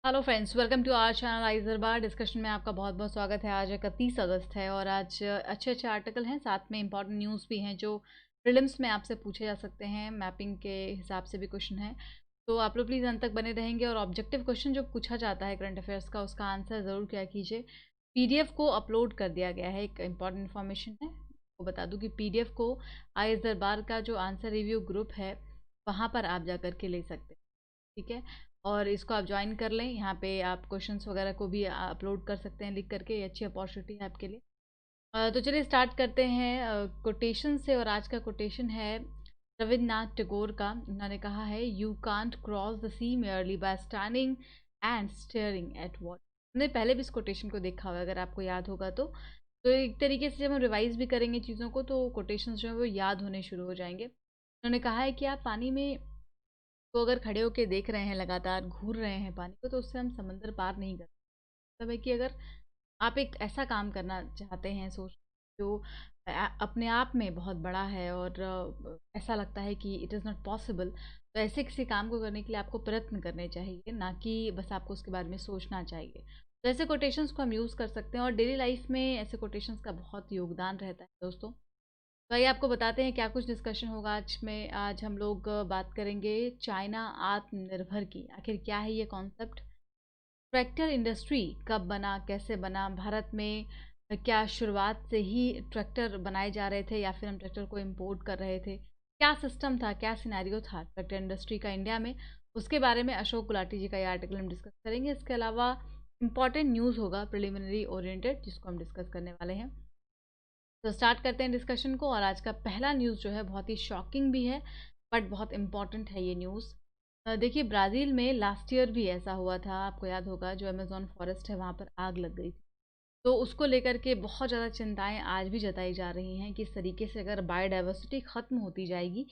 Hello friends, welcome to our channel आइजर बार discussion में आपका बहुत बहुत स्वागत है। आज 31 अगस्त है और आज अच्छे अच्छे आर्टिकल हैं, साथ में इंपॉर्टेंट न्यूज़ भी हैं जो प्रीलिम्स में आपसे पूछे जा सकते हैं। मैपिंग के हिसाब से भी क्वेश्चन है, तो आप लोग प्लीज़ अंत तक बने रहेंगे। और ऑब्जेक्टिव क्वेश्चन जो पूछा जाता है करंट अफेयर्स का, उसका आंसर ज़रूर क्या कीजिए। पीडीएफ को अपलोड कर दिया गया है, एक इम्पॉर्टेंट इन्फॉर्मेशन है। वो बता दूँ कि पीडीएफ को आइस दरबार का जो आंसर रिव्यू ग्रुप है वहाँ पर आप जा कर के ले सकते हैं, ठीक है। और इसको आप ज्वाइन कर लें, यहाँ पे आप क्वेश्चंस वगैरह को भी अपलोड कर सकते हैं लिख करके। ये अच्छी अपॉर्चुनिटी है आपके लिए। तो चलिए स्टार्ट करते हैं कोटेशन से। और आज का कोटेशन है रविन्द्रनाथ टैगोर का। उन्होंने कहा है, you can't cross the sea merely by standing and staring at water. हमने पहले भी इस कोटेशन को देखा हुआ है, अगर आपको याद होगा तो एक तरीके से जब हम रिवाइज भी करेंगे चीज़ों को तो कोटेशन जो है वो याद होने शुरू हो जाएंगे। उन्होंने कहा है कि आप पानी में को अगर खड़े होकर देख रहे हैं, लगातार घूर रहे हैं पानी को, तो उससे हम समंदर पार नहीं कर सकते। मतलब है कि अगर आप एक ऐसा काम करना चाहते हैं, सोच जो अपने आप में बहुत बड़ा है और ऐसा लगता है कि इट इज़ नॉट पॉसिबल, तो ऐसे किसी काम को करने के लिए आपको प्रयत्न करने चाहिए, ना कि बस आपको उसके बारे में सोचना चाहिए। तो ऐसे कोटेशंस को हम यूज़ कर सकते हैं और डेली लाइफ में ऐसे कोटेशंस का बहुत योगदान रहता है दोस्तों। तो आइए आपको बताते हैं क्या कुछ डिस्कशन होगा आज में। आज हम लोग बात करेंगे चाइना आत्मनिर्भर की। आखिर क्या है ये कॉन्सेप्ट? ट्रैक्टर इंडस्ट्री कब बना, कैसे बना, भारत में क्या शुरुआत से ही ट्रैक्टर बनाए जा रहे थे या फिर हम ट्रैक्टर को इंपोर्ट कर रहे थे, क्या सिस्टम था, क्या सिनेरियो था ट्रैक्टर इंडस्ट्री का इंडिया में, उसके बारे में अशोक गुलाटी जी का ये आर्टिकल हम डिस्कस करेंगे। इसके अलावा इंपॉर्टेंट न्यूज़ होगा प्रिलिमिनरी ओरिएंटेड, जिसको हम डिस्कस करने वाले हैं। तो स्टार्ट करते हैं डिस्कशन को। और आज का पहला न्यूज़ जो है बहुत ही शॉकिंग भी है, बट बहुत इंपॉर्टेंट है ये न्यूज़। देखिए, ब्राज़ील में लास्ट ईयर भी ऐसा हुआ था, आपको याद होगा, जो अमेज़न फॉरेस्ट है वहाँ पर आग लग गई थी। तो उसको लेकर के बहुत ज़्यादा चिंताएं आज भी जताई जा रही हैं कि इस तरीके से अगर बायोडाइवर्सिटी ख़त्म होती जाएगी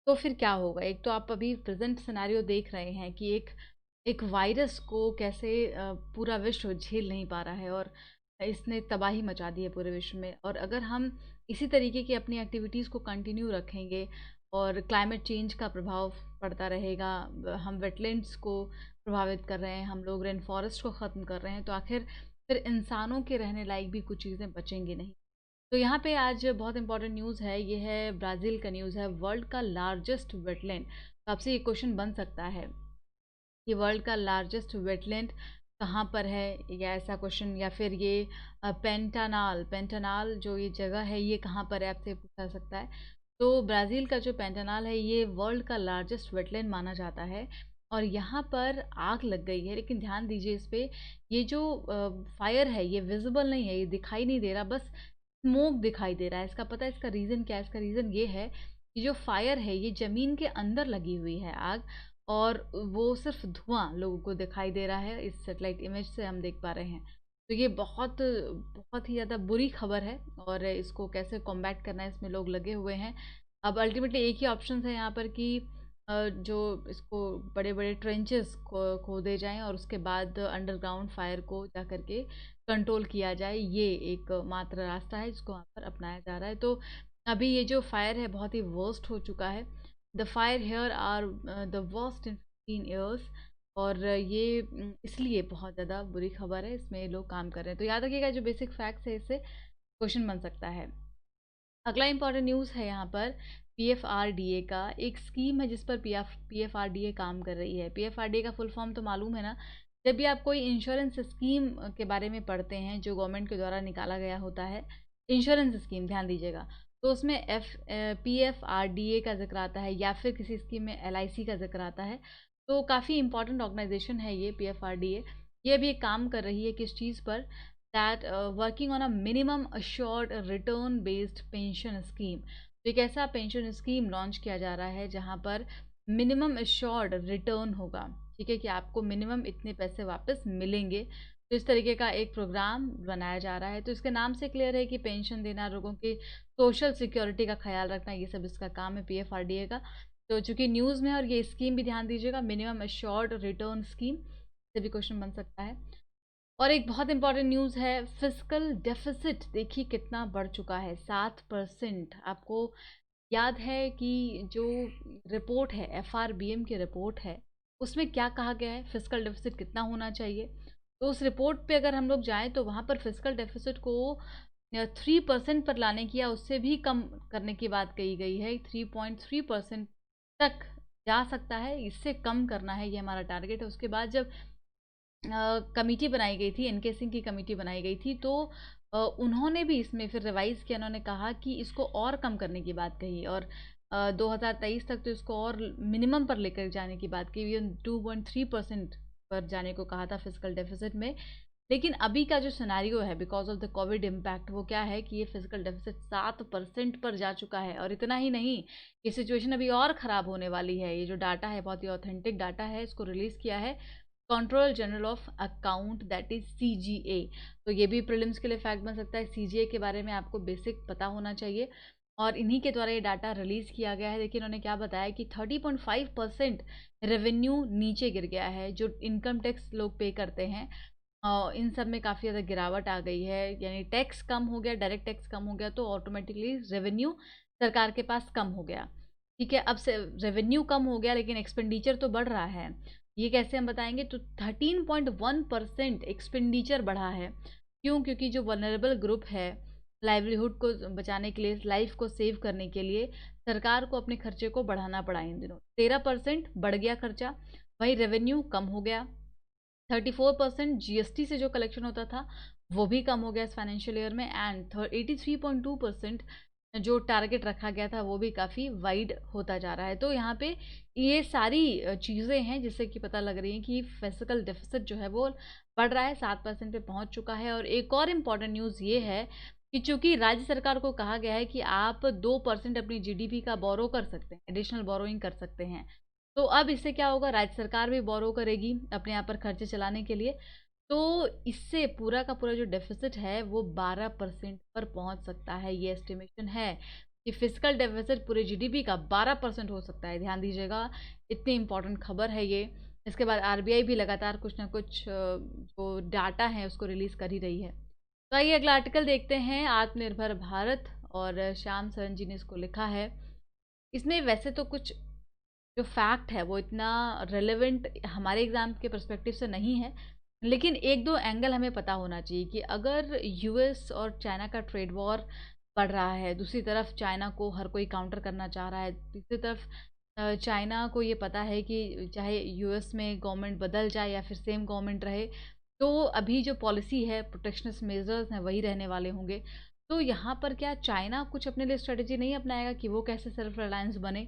तो फिर क्या होगा। एक तो आप अभी प्रेजेंट सिनेरियो देख रहे हैं कि एक एक वायरस को कैसे पूरा विश्व झेल नहीं पा रहा है और इसने तबाही मचा दी है पूरे विश्व में। और अगर हम इसी तरीके की अपनी एक्टिविटीज़ को कंटिन्यू रखेंगे और क्लाइमेट चेंज का प्रभाव पड़ता रहेगा, हम वेटलैंड्स को प्रभावित कर रहे हैं, हम लोग रेन फॉरेस्ट को ख़त्म कर रहे हैं, तो आखिर फिर इंसानों के रहने लायक भी कुछ चीज़ें बचेंगी नहीं। तो यहाँ पे आज बहुत इंपॉर्टेंट न्यूज़ है, ये है ब्राज़ील का न्यूज़ है, वर्ल्ड का लार्जेस्ट वेटलैंड। तो आपसे ये क्वेश्चन बन सकता है कि वर्ल्ड का लार्जेस्ट वेटलैंड कहाँ पर है, या ऐसा क्वेश्चन, या फिर ये पेंटानाल पेंटानाल जो ये जगह है ये कहाँ पर है, आपसे पूछा सकता है। तो ब्राज़ील का जो पेंटानाल है ये वर्ल्ड का लार्जेस्ट वेटलैंड माना जाता है और यहाँ पर आग लग गई है। लेकिन ध्यान दीजिए इस पे, ये जो फायर है ये विजिबल नहीं है, ये दिखाई नहीं दे रहा, बस स्मोक दिखाई दे रहा है। इसका पता है इसका रीज़न क्या है? इसका रीज़न ये है कि जो फायर है ये ज़मीन के अंदर लगी हुई है आग, और वो सिर्फ धुआं लोगों को दिखाई दे रहा है, इस सैटेलाइट इमेज से हम देख पा रहे हैं। तो ये बहुत बहुत ही ज़्यादा बुरी खबर है और इसको कैसे कॉम्बैट करना है इसमें लोग लगे हुए हैं। अब अल्टीमेटली एक ही ऑप्शन है यहाँ पर कि जो इसको बड़े बड़े ट्रेंचेस खोदे जाएं और उसके बाद अंडरग्राउंड फायर को जा करके कंट्रोल किया जाए। ये एक मात्र रास्ता है जिसको वहाँ पर अपनाया जा रहा है। तो अभी ये जो फायर है बहुत ही वर्स्ट हो चुका है। The fire here are the worst in 15 years. और ये इसलिए बहुत ज़्यादा बुरी खबर है, इसमें लोग काम कर रहे हैं। तो याद रखिएगा जो बेसिक फैक्ट्स है, इससे क्वेश्चन बन सकता है। अगला इंपॉर्टेंट न्यूज़ है यहाँ पर पीएफआरडीए का। एक स्कीम है जिस पर पीएफआरडीए काम कर रही है। पीएफआरडीए का फुल फॉर्म तो मालूम है ना। जब भी आप कोई इंश्योरेंस स्कीम के बारे में पढ़ते हैं जो गवर्नमेंट के द्वारा निकाला गया होता है, इंश्योरेंस स्कीम, ध्यान दीजिएगा, तो उसमें पीएफआरडीए का जिक्र आता है या फिर किसी स्कीम में एलआईसी का जिक्र आता है। तो काफ़ी इंपॉर्टेंट ऑर्गेनाइजेशन है ये पीएफआरडीए। ये अभी एक काम कर रही है किस चीज़ पर? That working on a minimum assured return based pension scheme. तो एक ऐसा पेंशन स्कीम लॉन्च किया जा रहा है जहां पर मिनिमम अश्योर्ड रिटर्न होगा, ठीक है, कि आपको मिनिमम इतने पैसे वापस मिलेंगे। तो इस तरीके का एक प्रोग्राम बनाया जा रहा है। तो इसके नाम से क्लियर है कि पेंशन देना, लोगों की सोशल सिक्योरिटी का ख्याल रखना, ये सब इसका काम है पीएफआरडीए का। तो चूंकि न्यूज़ में है और ये स्कीम भी ध्यान दीजिएगा, मिनिमम अश्योर्ड रिटर्न स्कीम, से भी क्वेश्चन बन सकता है। और एक बहुत इंपॉर्टेंट न्यूज़ है, फिजिकल डेफिसिट देखिए कितना बढ़ चुका है, 7%। आपको याद है कि जो रिपोर्ट है, एफआरबीएम की रिपोर्ट है, उसमें क्या कहा गया है, फिस्कल डेफिसिट कितना होना चाहिए। तो उस रिपोर्ट पे अगर हम लोग जाएँ तो वहाँ पर फिस्कल डेफिसिट को 3% पर लाने की या उससे भी कम करने की बात कही गई है। 3.3% तक जा सकता है, इससे कम करना है, ये हमारा टारगेट है। उसके बाद जब कमिटी बनाई गई थी, एनके सिंह की कमिटी बनाई गई थी, तो उन्होंने भी इसमें फिर रिवाइज़ किया। उन्होंने कहा कि इसको और कम करने की बात कही और 2023 तक तो इसको और मिनिमम पर लेकर जाने की बात कही। 2.3% पर जाने को कहा था फिस्कल डेफिसिट में। लेकिन अभी का जो सिनेरियो है because of the Covid impact, वो क्या है कि ये फिजिकल डेफिसिट 7% पर जा चुका है। और इतना ही नहीं, ये सिचुएशन अभी और ख़राब होने वाली है। ये जो डाटा है बहुत ही ऑथेंटिक डाटा है, इसको रिलीज़ किया है controller general of account, that is CGA. तो ये भी प्रीलिम्स के लिए फैक्ट बन सकता है। सीजीए के बारे में आपको बेसिक पता होना चाहिए और इन्हीं के द्वारा ये डाटा रिलीज़ किया गया है। देखिए इन्होंने क्या बताया कि 30.5% रेवेन्यू नीचे गिर गया है, जो इनकम टैक्स लोग पे करते हैं। इन सब में काफ़ी ज़्यादा गिरावट आ गई है, यानी टैक्स कम हो गया, डायरेक्ट टैक्स कम हो गया, तो ऑटोमेटिकली रेवेन्यू सरकार के पास कम हो गया। ठीक है, अब से रेवेन्यू कम हो गया लेकिन एक्सपेंडिचर तो बढ़ रहा है। ये कैसे हम बताएंगे, तो 13.1% एक्सपेंडिचर बढ़ा है। क्यों? क्योंकि जो वनरेबल ग्रुप है, लाइवलीहुड को बचाने के लिए, लाइफ को सेव करने के लिए सरकार को अपने खर्चे को बढ़ाना पड़ा इन दिनों। 13% बढ़ गया खर्चा, वहीं रेवेन्यू कम हो गया। 34% जीएसटी से जो कलेक्शन होता था वो भी कम हो गया इस फाइनेंशियल ईयर में। एंड 83.2% जो टारगेट रखा गया था वो भी काफ़ी वाइड होता जा रहा है। तो यहाँ पे ये सारी चीज़ें हैं जिससे कि पता लग रही है कि फिजिकल डेफिसिट जो है वो बढ़ रहा है, 7% पे पहुँच चुका है। और एक और इम्पॉर्टेंट न्यूज़ ये है कि चूंकि राज्य सरकार को कहा गया है कि आप 2% अपनी जीडीपी का बोरो कर सकते हैं, एडिशनल बोरोइंग कर सकते हैं। तो अब इससे क्या होगा, राज्य सरकार भी बोरो करेगी अपने यहाँ पर खर्चे चलाने के लिए। तो इससे पूरा का पूरा जो डेफिसिट है वो 12% पर पहुंच सकता है। ये एस्टिमेशन है कि फिजिकल डेफिसिट पूरे जीडीपी का 12% हो सकता है। ध्यान दीजिएगा, इतनी इंपॉर्टेंट खबर है ये। इसके बाद आरबीआई भी लगातार कुछ ना कुछ जो डाटा है उसको रिलीज़ कर ही रही है। तो आइए अगला आर्टिकल देखते हैं, आत्मनिर्भर भारत, और श्याम सरन जी ने इसको लिखा है। इसमें वैसे तो कुछ जो फैक्ट है वो इतना रेलेवेंट हमारे एग्ज़ाम के पर्सपेक्टिव से नहीं है, लेकिन एक दो एंगल हमें पता होना चाहिए कि अगर यूएस और चाइना का ट्रेड वॉर बढ़ रहा है, दूसरी तरफ चाइना को हर कोई काउंटर करना चाह रहा है, तीसरी तरफ चाइना को ये पता है कि चाहे यूएस में गवर्नमेंट बदल जाए या फिर सेम गवर्नमेंट रहे, तो अभी जो पॉलिसी है, प्रोटेक्शनिस्ट मेजर्स हैं, वही रहने वाले होंगे। तो यहाँ पर क्या चाइना कुछ अपने लिए स्ट्रेटेजी नहीं अपनाएगा कि वो कैसे सेल्फ रिलायंस बने?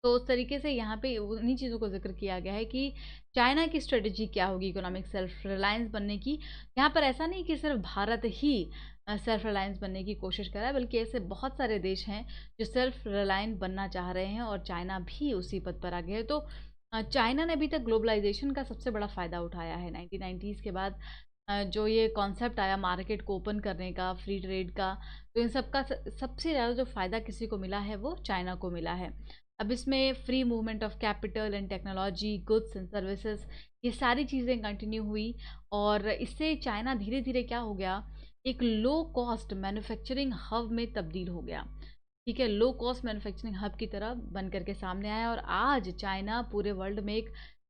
तो उस तरीके से यहाँ पे उन्हीं चीज़ों को ज़िक्र किया गया है कि चाइना की स्ट्रेटजी क्या होगी इकोनॉमिक सेल्फ रिलायंस बनने की। यहाँ पर ऐसा नहीं कि सिर्फ भारत ही सेल्फ रिलायंस बनने की कोशिश कर रहा है, बल्कि ऐसे बहुत सारे देश हैं जो सेल्फ रिलायंट बनना चाह रहे हैं और चाइना भी उसी पद पर आगे है। तो चाइना ने अभी तक ग्लोबलाइजेशन का सबसे बड़ा फ़ायदा उठाया है। 1990s के बाद जो ये कॉन्सेप्ट आया मार्केट को ओपन करने का, फ्री ट्रेड का, तो इन सब का सबसे ज़्यादा जो फ़ायदा किसी को मिला है वो चाइना को मिला है। अब इसमें free movement of capital and technology, goods and services, ये सारी चीज़ें कंटिन्यू हुई और इससे चाइना धीरे धीरे क्या हो गया, एक लो कॉस्ट मैन्युफैक्चरिंग हब में तब्दील हो गया। ठीक है, लो कॉस्ट मैन्युफैक्चरिंग हब की तरह बन करके सामने आया और आज चाइना पूरे वर्ल्ड में एक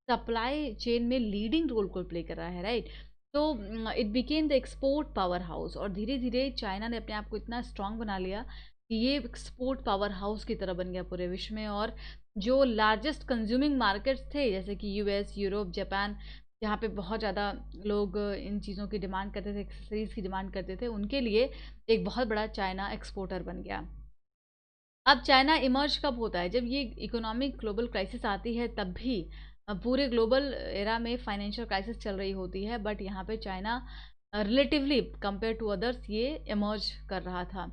सप्लाई चेन में लीडिंग रोल को प्ले कर रहा है, राइट। तो it became the export power house और धीरे धीरे चाइना ने अपने आप को इतना स्ट्रांग बना लिया कि ये एक्सपोर्ट पावर हाउस की तरह बन गया पूरे विश्व में। और जो लार्जेस्ट कंज्यूमिंग मार्केट्स थे जैसे कि यूएस, यूरोप, जापान, जहाँ पे बहुत ज़्यादा लोग इन चीज़ों की डिमांड करते थे, एक्सेसरीज की डिमांड करते थे, उनके लिए एक बहुत बड़ा चाइना एक्सपोर्टर बन गया। अब चाइना इमर्ज कब होता है, जब ये इकोनॉमिक ग्लोबल क्राइसिस आती है तब भी। पूरे ग्लोबल एरा में फाइनेंशियल क्राइसिस चल रही होती है, बट यहाँ पे China relatively compare to others ये इमर्ज कर रहा था।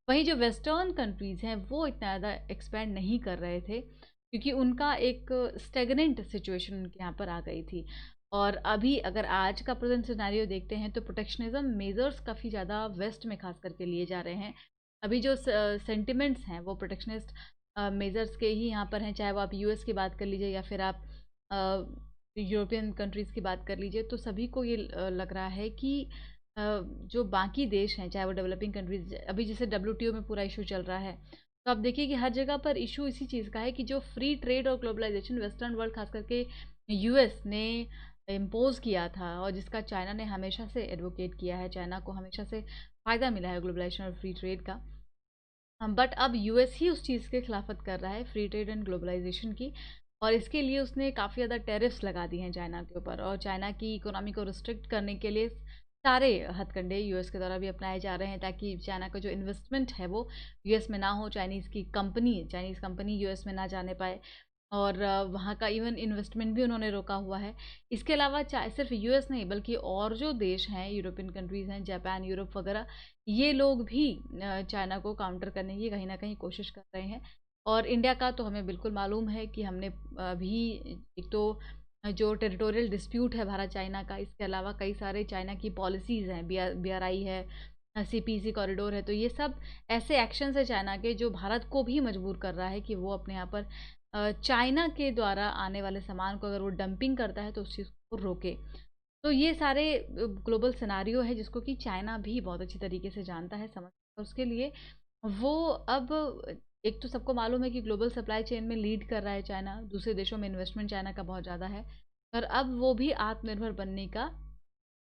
वहीं जो वेस्टर्न कंट्रीज़ हैं वो इतना ज़्यादा एक्सपेंड नहीं कर रहे थे क्योंकि उनका एक स्टेगनेंट सिचुएशन उनके यहाँ पर आ गई थी। और अभी अगर आज का प्रेजेंट सिनेरियो देखते हैं तो प्रोटेक्शनिज्म मेजर्स काफ़ी ज़्यादा वेस्ट में खास करके लिए जा रहे हैं। अभी जो सेंटिमेंट्स हैं वो प्रोटेक्शनिस्ट मेजर्स के ही यहाँ पर हैं, चाहे वो आप यूएस की बात कर लीजिए या फिर आप यूरोपियन कंट्रीज़ की बात कर लीजिए। तो सभी को ये लग रहा है कि जो बाकी देश हैं, चाहे वो डेवलपिंग कंट्रीज, अभी जैसे डब्ल्यूटीओ में पूरा इशू चल रहा है, तो आप देखिए कि हर जगह पर इशू इसी चीज़ का है कि जो फ्री ट्रेड और ग्लोबलाइजेशन वेस्टर्न वर्ल्ड खास करके यूएस ने इम्पोज किया था और जिसका चाइना ने हमेशा से एडवोकेट किया है, चाइना को हमेशा से फ़ायदा मिला है ग्लोबलाइजेशन और फ्री ट्रेड का। बट अब यूएस ही उस चीज़ के खिलाफत कर रहा है, फ्री ट्रेड एंड ग्लोबलाइजेशन की। और इसके लिए उसने काफ़ी ज़्यादा टैरिफ्स लगा दिए हैं चाइना के ऊपर, और चाइना की इकोनॉमी को रिस्ट्रिक्ट करने के लिए सारे हथकंडे यूएस के द्वारा भी अपनाए जा रहे हैं, ताकि चाइना का जो इन्वेस्टमेंट है वो यूएस में ना हो, चाइनीज़ कंपनी यूएस में ना जाने पाए। और वहाँ का इवन इन्वेस्टमेंट भी उन्होंने रोका हुआ है। इसके अलावा सिर्फ यूएस नहीं बल्कि और जो देश हैं, यूरोपियन कंट्रीज़ हैं, जापान, यूरोप वगैरह, ये लोग भी चाइना को काउंटर करने की कहीं ना कहीं कोशिश कर रहे हैं। और इंडिया का तो हमें बिल्कुल मालूम है कि हमने अभी एक तो जो टेरिटोरियल डिस्प्यूट है भारत चाइना का, इसके अलावा कई सारे चाइना की पॉलिसीज़ हैं, बीआरआई है, सीपीसी कॉरिडोर है, तो ये सब ऐसे एक्शंस है चाइना के जो भारत को भी मजबूर कर रहा है कि वो अपने यहाँ पर चाइना के द्वारा आने वाले सामान को अगर वो डंपिंग करता है तो उस चीज़ को रोके। तो ये सारे ग्लोबल सिनारियो है जिसको कि चाइना भी बहुत अच्छी तरीके से जानता है, समझता है। उसके लिए वो अब एक तो सबको मालूम है कि ग्लोबल सप्लाई चेन में लीड कर रहा है चाइना, दूसरे देशों में इन्वेस्टमेंट चाइना का बहुत ज़्यादा है, और अब वो भी आत्मनिर्भर बनने का,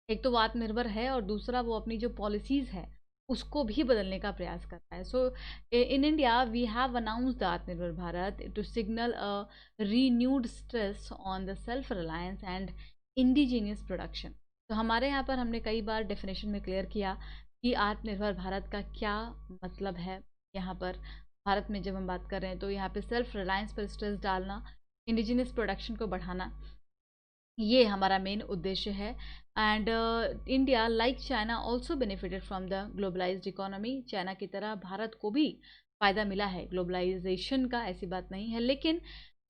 एक तो वो आत्मनिर्भर है और दूसरा वो अपनी जो पॉलिसीज़ है उसको भी बदलने का प्रयास कर रहा है। So in India we have announce the Atmanirbhar Bharat to signal a renewed stress on the self reliance and indigenous production. तो हमारे यहाँ पर हमने कई बार डेफिनेशन में क्लियर किया कि आत्मनिर्भर भारत का क्या मतलब है। यहाँ पर भारत में जब हम बात कर रहे हैं तो यहाँ पे सेल्फ रिलायंस पर स्ट्रेस डालना, इंडिजिनियस प्रोडक्शन को बढ़ाना, ये हमारा मेन उद्देश्य है। And India like China also benefited from the globalised economy. China की तरह भारत को भी फ़ायदा मिला है ग्लोबलाइजेशन का, ऐसी बात नहीं है,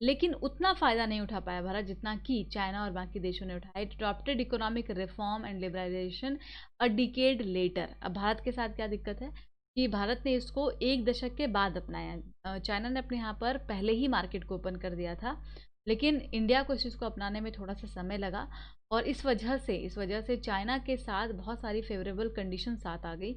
लेकिन उतना फ़ायदा नहीं उठा पाया भारत जितना कि चाइना और बाकी देशों ने उठाया। It adopted economic reform and liberalisation a decade later. अब भारत के साथ क्या दिक्कत है कि भारत ने इसको एक दशक के बाद अपनाया। चाइना ने अपने यहाँ पर पहले ही मार्केट को ओपन कर दिया था, लेकिन इंडिया को इस चीज़ को अपनाने में थोड़ा सा समय लगा, और इस वजह से चाइना के साथ बहुत सारी फेवरेबल कंडीशन साथ आ गई,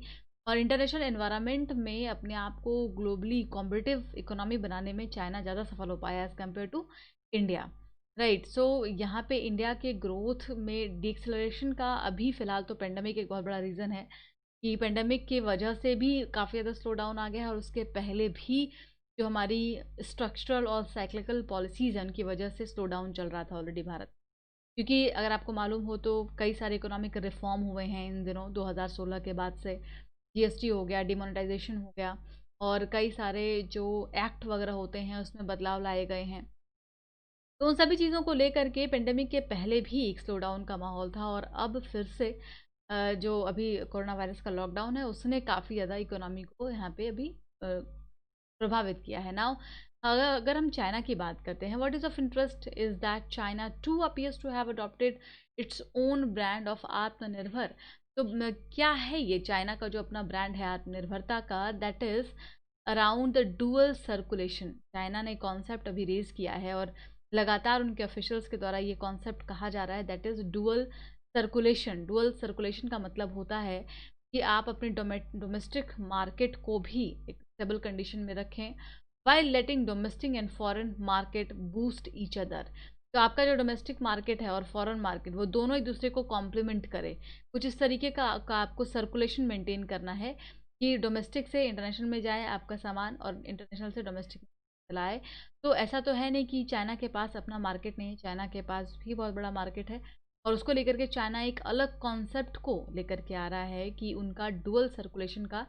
और इंटरनेशनल एनवायरनमेंट में अपने आप को ग्लोबली कॉम्पिटिटिव इकोनॉमी बनाने में चाइना ज़्यादा सफल हो पाया as compare to India. Right, so यहाँ पे इंडिया के ग्रोथ में डिक्सलरेशन का अभी फ़िलहाल तो पेंडेमिक एक बहुत बड़ा रीज़न है कि पेंडेमिक की वजह से भी काफ़ी ज़्यादा स्लो डाउन आ गया है, और उसके पहले भी जो हमारी स्ट्रक्चरल और साइक्लिकल पॉलिसीज़ हैं उनकी वजह से स्लो डाउन चल रहा था ऑलरेडी भारत। क्योंकि अगर आपको मालूम हो तो कई सारे इकोनॉमिक रिफॉर्म हुए हैं इन दिनों 2016 के बाद से। जीएसटी हो गया, डिमोनेटाइजेशन हो गया, और कई सारे जो एक्ट वगैरह होते हैं उसमें बदलाव लाए गए हैं। तो उन सभी चीज़ों को लेकर के पेंडेमिक के पहले भी एक स्लो डाउन का माहौल था, और अब फिर से जो अभी कोरोना वायरस का लॉकडाउन है उसने काफ़ी ज़्यादा इकोनॉमी को यहाँ पे अभी प्रभावित किया है। नाउ अगर हम चाइना की बात करते हैं, what is of interest is that China too appears to have adopted its own brand of आत्मनिर्भर। तो क्या है ये चाइना का जो अपना ब्रांड है आत्मनिर्भरता का, that is around the dual circulation. China ने कॉन्सेप्ट अभी रेज किया है, और लगातार उनके ऑफिशियल्स के द्वारा ये कॉन्सेप्ट कहा जा रहा है, that is dual circulation. Dual circulation का मतलब होता है कि आप अपनी डोमेस्टिक मार्केट को भी एक स्टेबल कंडीशन में रखें, while letting domestic and foreign market boost each other. तो आपका जो डोमेस्टिक मार्केट है और फॉरेन मार्केट, वो दोनों एक दूसरे को कॉम्प्लीमेंट करे। कुछ इस तरीके का आपको सर्कुलेशन मेंटेन करना है कि डोमेस्टिक से इंटरनेशनल में जाए आपका सामान, और इंटरनेशनल से डोमेस्टिक में चलाए। तो ऐसा तो है नहीं कि चाइना के पास अपना मार्केट नहीं है, चाइना के पास भी बहुत बड़ा मार्केट है, और उसको लेकर के चाइना एक अलग कॉन्सेप्ट को लेकर के आ रहा है कि उनका डुअल सर्कुलेशन का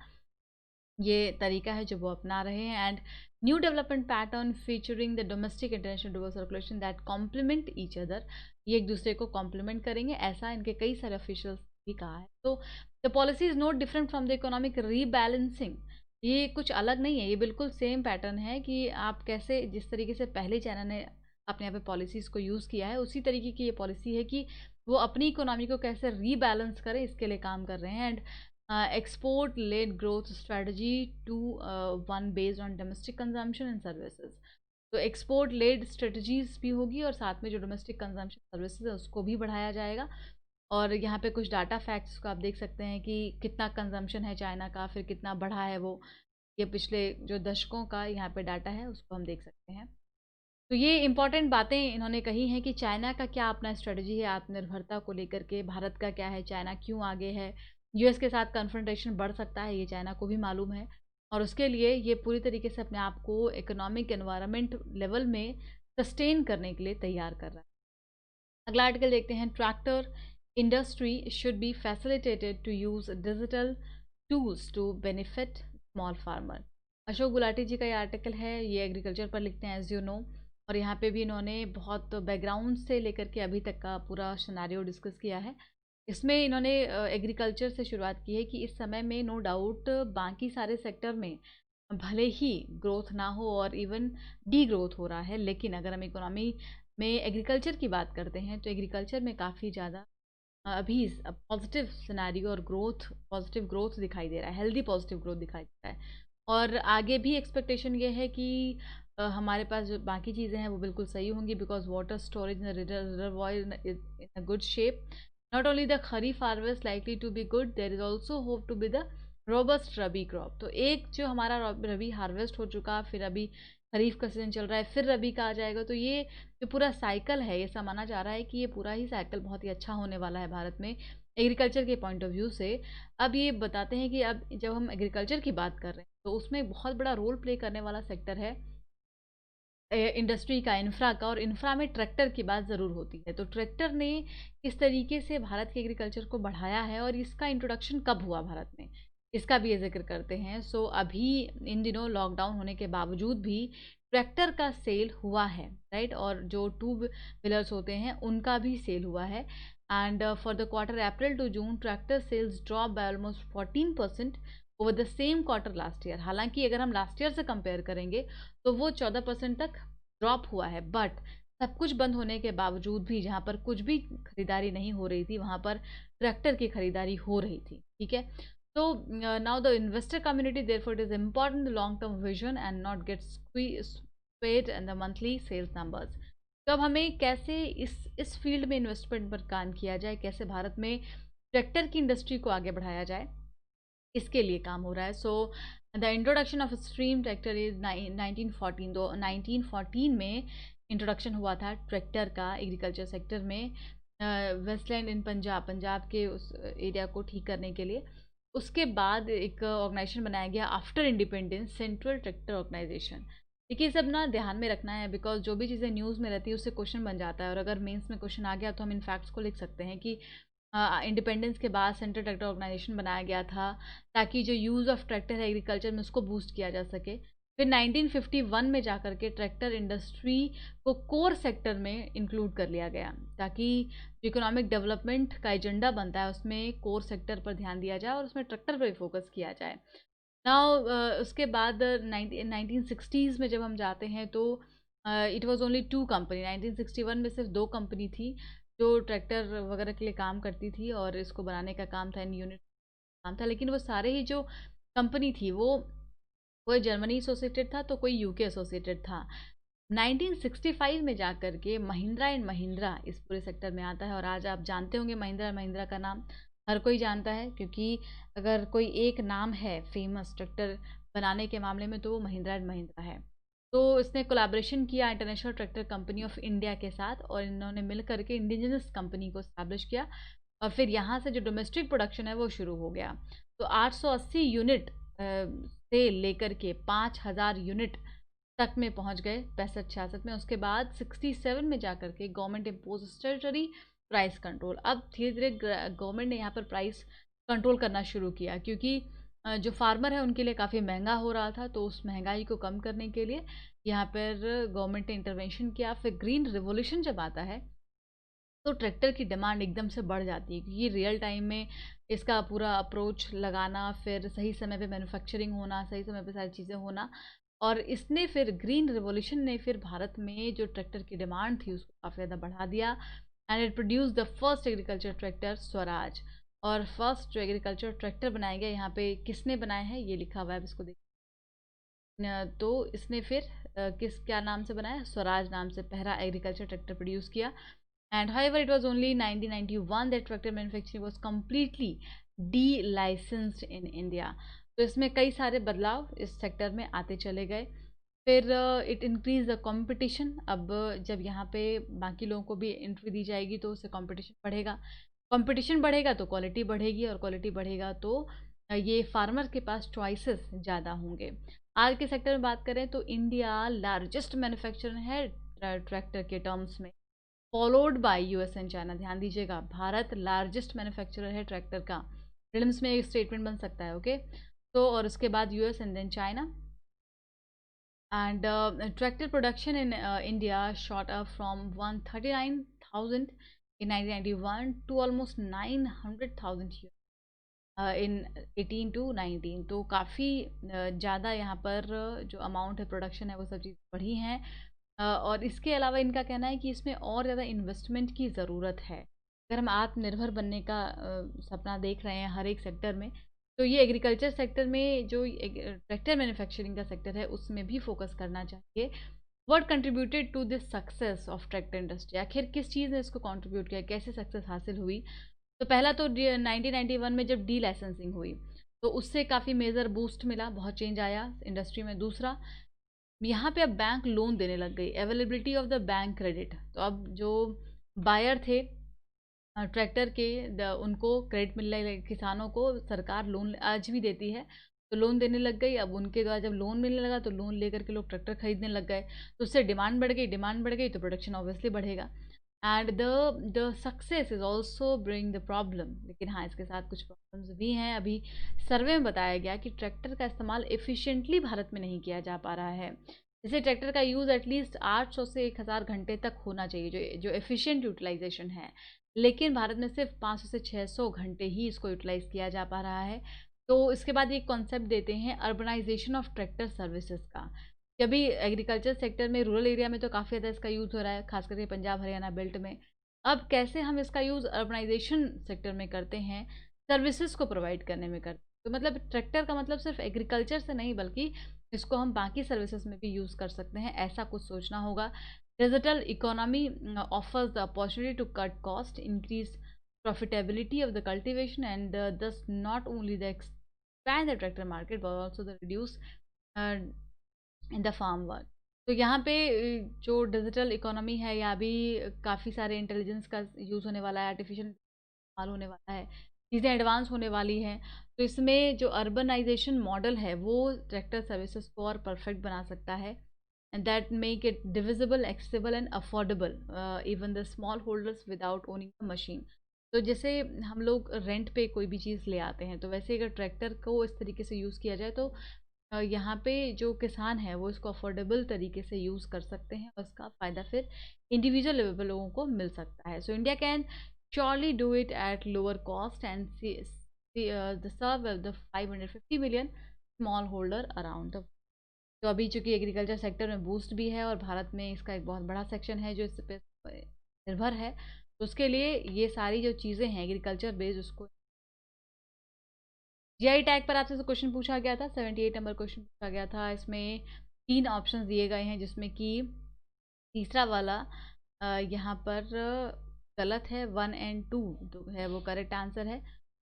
ये तरीका है जो वो अपना रहे हैं। And new development pattern featuring the domestic international dual circulation that complement each other. ये एक दूसरे को कॉम्प्लीमेंट करेंगे, ऐसा इनके कई सारे ऑफिशियल्स भी कहा है। तो the policy is not different from the economic rebalancing. ये कुछ अलग नहीं है, ये बिल्कुल सेम पैटर्न है कि आप कैसे, जिस तरीके से पहले चाइना ने अपने यहाँ पे पॉलिसीज़ को यूज़ किया है, उसी तरीके की ये पॉलिसी है कि वो अपनी इकोनॉमी को कैसे रीबैलेंस करें, इसके लिए काम कर रहे हैं। And export led growth strategy to one based on domestic consumption and services। तो एक्सपोर्ट लेड स्ट्रेटजीज भी होगी, और साथ में जो डोमेस्टिक कंजम्पशन सर्विसेज है उसको भी बढ़ाया जाएगा। और यहाँ पे कुछ डाटा फैक्ट्स को आप देख सकते हैं कि कितना कंजम्पशन है चाइना का, फिर कितना बढ़ा है वो। ये पिछले जो दशकों का यहाँ पे डाटा है उसको हम देख सकते हैं। तो ये इम्पोर्टेंट बातें इन्होंने कही हैं कि चाइना का क्या अपना स्ट्रेटजी है आत्मनिर्भरता को लेकर के, भारत का क्या है, चाइना क्यों आगे है, यूएस के साथ कन्फ्रंटेशन बढ़ सकता है, ये चाइना को भी मालूम है और उसके लिए ये पूरी तरीके से अपने आप को इकोनॉमिक एनवायरनमेंट लेवल में सस्टेन करने के लिए तैयार कर रहा है। अगला आर्टिकल देखते हैं, tractor industry should be facilitated to use digital tools to benefit small farmer. Ashok Gulati ji का ये आर्टिकल है, ये एग्रीकल्चर पर लिखते हैं एज यू नो, और यहाँ पे भी इन्होंने बहुत बैकग्राउंड से लेकर के अभी तक का पूरा सिनेरियो डिस्कस किया है। इसमें इन्होंने एग्रीकल्चर से शुरुआत की है कि इस समय में नो डाउट बाकी सारे सेक्टर में भले ही ग्रोथ ना हो और इवन डी ग्रोथ हो रहा है, लेकिन अगर हम इकोनॉमी में एग्रीकल्चर की बात करते हैं तो एग्रीकल्चर में काफ़ी ज़्यादा अभी पॉजिटिव सिनेरियो और ग्रोथ, पॉजिटिव ग्रोथ दिखाई दे रहा है, हेल्दी पॉजिटिव ग्रोथ दिखाई दे रहा है। और आगे भी एक्सपेक्टेशन ये है कि हमारे पास जो बाकी चीज़ें हैं वो बिल्कुल सही होंगी, because water storage in reservoir in a good shape. Not only the kharif harvest likely to be good, there is also hope to be the robust rabi crop. तो एक जो हमारा रबी हार्वेस्ट हो चुका, फिर अभी खरीफ का सीजन चल रहा है, फिर रबी का आ जाएगा, तो ये जो पूरा साइकिल है, ये सब माना जा रहा है कि ये पूरा ही साइकिल बहुत ही अच्छा होने वाला है भारत में एग्रीकल्चर के पॉइंट ऑफ व्यू से। अब ये बताते हैं कि अब जब हम एग्रीकल्चर की बात कर रहे हैं तो उसमें बहुत बड़ा रोल प्ले करने वाला सेक्टर है इंडस्ट्री का, इंफ्रा का, और इंफ्रा में ट्रैक्टर की बात ज़रूर होती है। तो ट्रैक्टर ने किस तरीके से भारत के एग्रीकल्चर को बढ़ाया है और इसका इंट्रोडक्शन कब हुआ भारत में, इसका भी ये जिक्र करते हैं। सो अभी इन दिनों लॉकडाउन होने के बावजूद भी ट्रैक्टर का सेल हुआ है, राइट, और जो टू व्हीलर्स होते हैं उनका भी सेल हुआ है। And for the quarter April to June tractor sales drop by almost 14% over the same quarter last year. हालांकि अगर हम लास्ट ईयर से कंपेयर करेंगे तो वो 14% तक ड्रॉप हुआ है, बट सब कुछ बंद होने के बावजूद भी जहाँ पर कुछ भी खरीदारी नहीं हो रही थी वहाँ पर ट्रैक्टर की खरीदारी हो रही थी, ठीक है। तो now the investor community therefore it is important the long term vision and not get swayed in the monthly sales numbers. तो अब हमें कैसे इस फील्ड में इन्वेस्टमेंट पर काम किया जाए, कैसे भारत में ट्रैक्टर की इंडस्ट्री को आगे बढ़ाया जाए, इसके लिए काम हो रहा है। So the introduction of stream tractor is 1914। दो 1914 में इंट्रोडक्शन हुआ था ट्रैक्टर का एग्रीकल्चर सेक्टर में, वेस्टलैंड इन पंजाब, पंजाब के उस एरिया को ठीक करने के लिए। उसके बाद एक ऑर्गेनाइजेशन बनाया गया after independence, central tractor organisation. देखिए सब ना ध्यान में रखना है, बिकॉज जो भी चीज़ें न्यूज़ में रहती है उससे क्वेश्चन बन जाता है, और अगर मेंस में क्वेश्चन आ गया तो हम इन फैक्ट्स को लिख सकते हैं कि इंडिपेंडेंस के बाद सेंट्रल ट्रैक्टर ऑर्गेनाइजेशन बनाया गया था ताकि जो यूज़ ऑफ ट्रैक्टर है एग्रीकल्चर में उसको बूस्ट किया जा सके। फिर 1951 में जाकर के ट्रैक्टर इंडस्ट्री को कोर सेक्टर में इंक्लूड कर लिया गया ताकि जो इकोनॉमिक डेवलपमेंट का एजेंडा बनता है उसमें कोर सेक्टर पर ध्यान दिया जाए और उसमें ट्रैक्टर पर भी फोकस किया जाए। नाउ उसके बाद 1960s में जब हम जाते हैं तो it was only two company. 1961 में सिर्फ दो कंपनी थी जो ट्रैक्टर वगैरह के लिए काम करती थी और इसको बनाने का काम था, इन यूनिट काम था, लेकिन वो सारे ही जो कंपनी थी वो कोई जर्मनी एसोसिएटेड था तो कोई यूके एसोसिएटेड था। 1965 में जाकर के महिंद्रा एंड महिंद्रा इस पूरे सेक्टर में आता है, और आज आप जानते होंगे महिंद्रा एंड महिंद्रा का नाम हर कोई जानता है, क्योंकि अगर कोई एक नाम है फेमस ट्रैक्टर बनाने के मामले में तो वो महिंद्रा एंड महिंद्रा है। तो इसने कोलैबोरेशन किया international tractor company of India के साथ और इन्होंने मिल करके इंडिजिनस कंपनी को इस्टेब्लिश किया, और फिर यहाँ से जो डोमेस्टिक प्रोडक्शन है वो शुरू हो गया। तो 880 यूनिट से लेकर के 5000 यूनिट तक में पहुंच गए 65-66 में। उसके बाद 67 में जाकर के गवर्नमेंट इम्पोज स्टेटरी प्राइस कंट्रोल। अब धीरे धीरे गवर्नमेंट ने यहाँ पर प्राइस कंट्रोल करना शुरू किया, क्योंकि जो फार्मर है उनके लिए काफ़ी महंगा हो रहा था, तो उस महंगाई को कम करने के लिए यहाँ पर गवर्नमेंट ने इंटरवेंशन किया। फिर ग्रीन रिवोल्यूशन जब आता है तो ट्रैक्टर की डिमांड एकदम से बढ़ जाती है, क्योंकि रियल टाइम में इसका पूरा अप्रोच लगाना, फिर सही समय पे मैन्युफैक्चरिंग होना, सही समय पे सारी चीज़ें होना, और इसने फिर ग्रीन रिवॉल्यूशन ने फिर भारत में जो ट्रैक्टर की डिमांड थी उसको काफ़ी ज़्यादा बढ़ा दिया। And it produce the first agriculture tractor Swaraj. और फर्स्ट जो एग्रीकल्चर ट्रैक्टर बनाया गया, यहाँ पे किसने बनाया है ये लिखा हुआ है, इसको देख। तो इसने फिर किस क्या नाम से बनाया, स्वराज नाम से पहला एग्रीकल्चर ट्रैक्टर प्रोड्यूस किया। And however, it was only 1991 that tractor manufacturing was completely de-licensed in India. तो इसमें कई सारे बदलाव इस सेक्टर में आते चले गए। फिर इट इंक्रीज द कंपटीशन। अब जब यहाँ पे बाकी लोगों को भी एंट्री दी जाएगी तो उससे कंपटीशन बढ़ेगा। कंपटीशन बढ़ेगा तो क्वालिटी बढ़ेगी, और क्वालिटी बढ़ेगा तो ये फार्मर के पास चॉइसेस ज़्यादा होंगे। आज के सेक्टर में बात करें तो इंडिया लार्जेस्ट मैन्युफैक्चरर है ट्रैक्टर के टर्म्स में, followed by US and China. ध्यान दीजिएगा, भारत लार्जेस्ट मैन्युफैक्चरर है ट्रैक्टर का। प्रीलिम्स में एक स्टेटमेंट बन सकता है, ओके। तो और उसके बाद US and then China. And tractor production in India shot up from 139,000 in 1991 to almost 900,000 in 18 to 19। तो काफ़ी ज़्यादा यहाँ पर जो अमाउंट है प्रोडक्शन है वो सब चीज़ बढ़ी हैं। और इसके अलावा इनका कहना है कि इसमें और ज़्यादा इन्वेस्टमेंट की ज़रूरत है। अगर हम आत्मनिर्भर बनने का सपना देख रहे हैं हर एक सेक्टर में, तो ये एग्रीकल्चर सेक्टर में जो ट्रैक्टर मैन्युफैक्चरिंग का सेक्टर है उसमें भी फोकस करना चाहिए। What contributed to this success of tractor industry, आखिर किस चीज़ ने इसको कंट्रीब्यूट किया, कैसे सक्सेस हासिल हुई। तो पहला तो 1991 में जब डी लाइसेंसिंग हुई तो उससे काफ़ी मेजर बूस्ट मिला, बहुत चेंज आया इंडस्ट्री में। दूसरा, यहाँ पे अब बैंक लोन देने लग गई, availability of the bank credit. तो अब जो बायर थे ट्रैक्टर के उनको क्रेडिट मिल रहा है, किसानों को सरकार लोन आज भी देती है, तो लोन देने लग गई। अब उनके द्वारा जब लोन मिलने लगा तो लोन लेकर के लोग ट्रैक्टर खरीदने लग गए, तो उससे डिमांड बढ़ गई, डिमांड बढ़ गई तो प्रोडक्शन ऑब्वियसली बढ़ेगा। And the success is also bring the problem, लेकिन हाँ इसके साथ कुछ प्रॉब्लम्स भी हैं। अभी सर्वे में बताया गया कि ट्रैक्टर का इस्तेमाल एफिशिएंटली भारत में नहीं किया जा पा रहा है। जैसे ट्रैक्टर का यूज़ एटलीस्ट 800 से 1000 घंटे तक होना चाहिए, जो एफिशिएंट यूटिलाइजेशन है, लेकिन भारत में सिर्फ 500 से 600 घंटे ही इसको यूटिलाइज किया जा पा रहा है। तो इसके बाद ये कॉन्सेप्ट देते हैं अर्बनाइजेशन ऑफ ट्रैक्टर सर्विसेज का, कि अभी एग्रीकल्चर सेक्टर में रूरल एरिया में तो काफ़ी ज़्यादा इसका यूज़ हो रहा है, खास करके पंजाब हरियाणा बेल्ट में। अब कैसे हम इसका यूज़ अर्बनाइजेशन सेक्टर में करते हैं, सर्विसेज को प्रोवाइड करने में करते हैं। तो मतलब ट्रैक्टर का मतलब सिर्फ एग्रीकल्चर से नहीं बल्कि इसको हम बाकी सर्विसेज में भी यूज़ कर सकते हैं, ऐसा कुछ सोचना होगा। Digital economy offers the opportunity to cut cost, increase profitability of the cultivation, and thus not only the expand the tractor market but also the reduce uh, in the farm work। तो यहाँ पे जो digital economy है, यहाँ भी काफ़ी सारे intelligence का यूज़ होने वाला है, आर्टिफिशियल इस्तेमाल होने वाला है, चीज़ें एडवांस होने वाली हैं। तो इसमें जो अर्बनाइजेशन मॉडल है वो ट्रैक्टर सर्विसेज को और परफेक्ट बना सकता है, and that make it divisible, accessible and affordable even the small holders without owning a machine। तो जैसे हम लोग रेंट पे कोई भी चीज़ ले आते हैं, तो वैसे अगर ट्रैक्टर को इस तरीके से यूज़ किया जाए तो यहाँ पे जो किसान है वो इसको अफोर्डेबल तरीके से यूज़ कर सकते हैं, और इसका फ़ायदा फिर इंडिविजुअल लेवल पे लोगों को मिल सकता है। So India can surely do it at lower cost and serve the 550 million small holder around the. तो अभी चूंकि एग्रीकल्चर सेक्टर में बूस्ट भी है और भारत में इसका एक बहुत बड़ा सेक्शन है जो इस पे निर्भर है, तो उसके लिए ये सारी जो चीज़ें हैं एग्रीकल्चर बेस्ड उसको। जीआई टैग पर आपसे क्वेश्चन पूछा गया था, 78 नंबर क्वेश्चन पूछा गया था। इसमें 3 ऑप्शंस दिए गए हैं जिसमें कि तीसरा वाला यहाँ पर गलत है, 1 and 2 जो है वो करेक्ट आंसर है।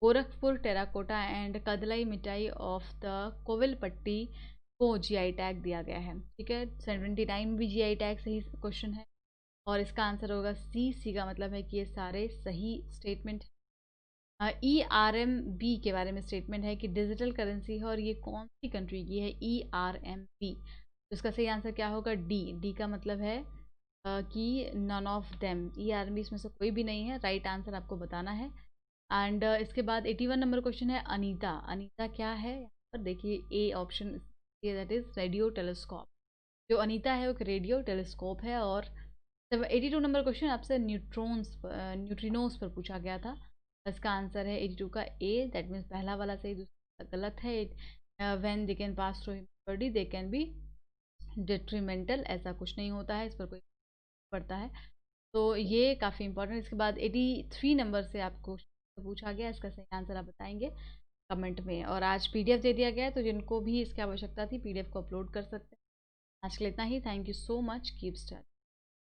गोरखपुर टेराकोटा एंड कदलाई मिठाई ऑफ द कोविलपट्टी को जीआई टैग दिया गया है, ठीक है। 79 भी जीआई टैग सही क्वेश्चन है, और इसका आंसर होगा सी। सी का मतलब है कि ये सारे सही स्टेटमेंट। ERMB के बारे में स्टेटमेंट है कि डिजिटल करेंसी है, और ये कौन सी कंट्री की है ERMB। तो इसका सही आंसर क्या होगा, डी। डी का मतलब है कि नन ऑफ देम, ERMB इसमें से कोई भी नहीं है, राइट आंसर आपको बताना है। एंड इसके बाद 81 नंबर क्वेश्चन है अनीता। अनीता क्या है, यहाँ पर देखिए A option, that is radio telescope. जो अनीता है वो एक रेडियो टेलीस्कोप है। और 82 नंबर क्वेश्चन आपसे न्यूट्रिनोस पर पूछा गया था। इसका आंसर है 82 का ए, दैट मीन्स पहला वाला सही, दूसरा गलत है। When they can pass through body they can be detrimental, ऐसा कुछ नहीं होता है, इस पर कोई पड़ता है। तो ये काफ़ी इंपॉर्टेंट। इसके बाद 83 नंबर से आपको पूछा गया, इसका सही आंसर आप बताएंगे कमेंट में। और आज पीडीएफ दे दिया गया है, तो जिनको भी इसकी आवश्यकता थी पीडीएफ को अपलोड कर सकते हैं। आज के लिए इतना ही। Thank you so much, keep study.